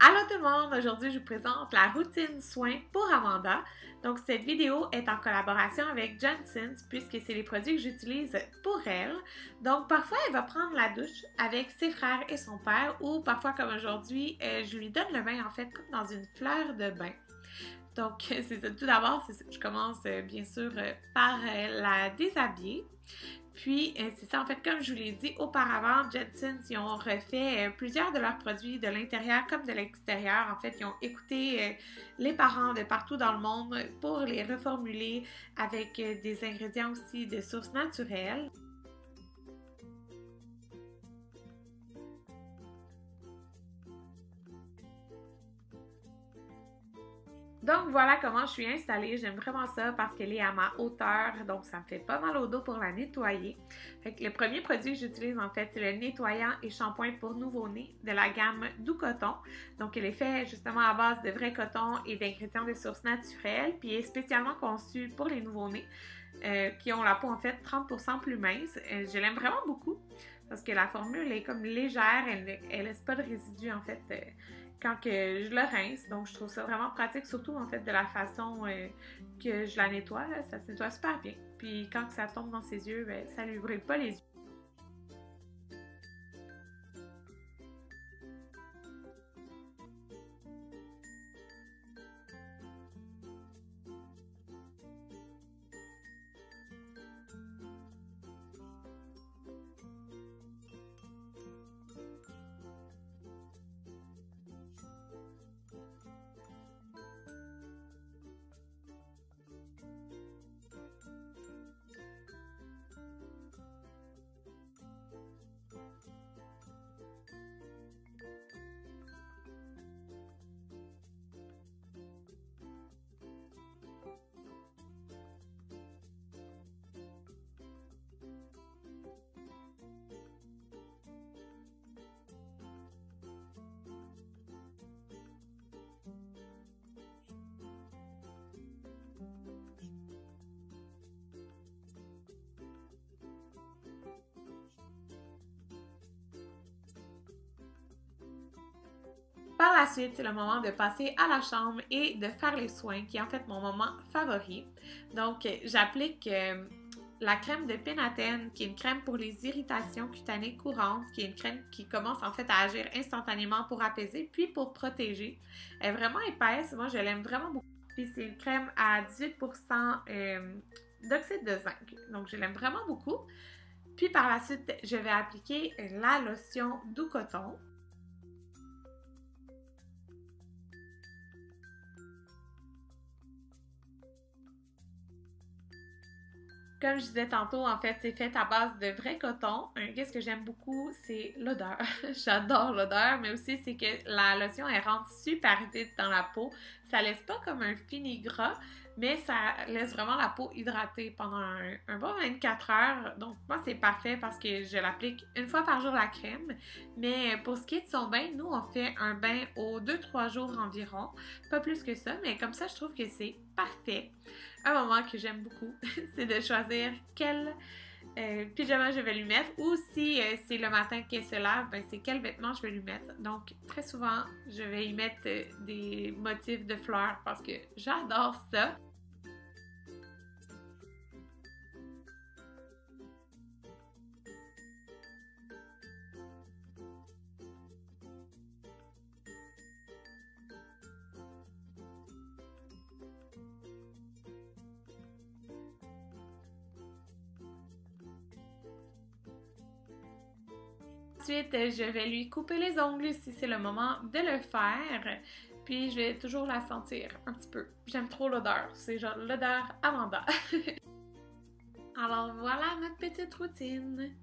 Allô tout le monde! Aujourd'hui, je vous présente la routine soins pour Amanda. Donc, cette vidéo est en collaboration avec Johnson's puisque c'est les produits que j'utilise pour elle. Donc, parfois, elle va prendre la douche avec ses frères et son père ou parfois, comme aujourd'hui, je lui donne le bain en fait comme dans une fleur de bain. Donc, c'est ça. Tout d'abord, je commence bien sûr par la déshabiller. Puis, c'est ça, en fait, comme je vous l'ai dit auparavant, Johnson's, ils ont refait plusieurs de leurs produits de l'intérieur comme de l'extérieur. En fait, ils ont écouté les parents de partout dans le monde pour les reformuler avec des ingrédients aussi de sources naturelles. Donc voilà comment je suis installée, j'aime vraiment ça parce qu'elle est à ma hauteur, donc ça me fait pas mal au dos pour la nettoyer. Fait que le premier produit que j'utilise en fait, c'est le nettoyant et shampoing pour nouveau-né de la gamme Doux Coton. Donc elle est faite justement à base de vrai coton et d'ingrédients de sources naturelles, puis elle est spécialement conçue pour les nouveau-nés qui ont la peau en fait 30% plus mince. Je l'aime vraiment beaucoup parce que la formule est comme légère, elle laisse pas de résidus en fait quand que je le rince. Donc, je trouve ça vraiment pratique, surtout en fait de la façon que je la nettoie. Là, ça se nettoie super bien. Puis quand ça tombe dans ses yeux, ben, ça lui brûle pas les yeux. Par la suite, c'est le moment de passer à la chambre et de faire les soins, qui est en fait mon moment favori. Donc, j'applique la crème de Pénatène, qui est une crème pour les irritations cutanées courantes, qui est une crème qui commence en fait à agir instantanément pour apaiser, puis pour protéger. Elle est vraiment épaisse, moi je l'aime vraiment beaucoup. Puis c'est une crème à 18% d'oxyde de zinc, donc je l'aime vraiment beaucoup. Puis par la suite, je vais appliquer la lotion Doux Coton. Comme je disais tantôt, en fait, c'est fait à base de vrai coton. Qu'est-ce que j'aime beaucoup, c'est l'odeur. J'adore l'odeur, mais aussi c'est que la lotion, elle rentre super vite dans la peau. Ça laisse pas comme un fini gras, mais ça laisse vraiment la peau hydratée pendant un bon 24 heures. Donc, moi, c'est parfait parce que je l'applique une fois par jour la crème. Mais pour ce qui est de son bain, nous, on fait un bain aux 2-3 jours environ. Pas plus que ça, mais comme ça, je trouve que c'est parfait. Un moment que j'aime beaucoup, c'est de choisir quel pyjama je vais lui mettre ou si c'est le matin qu'elle se lave, ben c'est quel vêtement je vais lui mettre. Donc très souvent, je vais y mettre des motifs de fleurs parce que j'adore ça. Ensuite, je vais lui couper les ongles si c'est le moment de le faire. Puis, je vais toujours la sentir un petit peu. J'aime trop l'odeur. C'est genre l'odeur Amanda. Alors, voilà ma petite routine.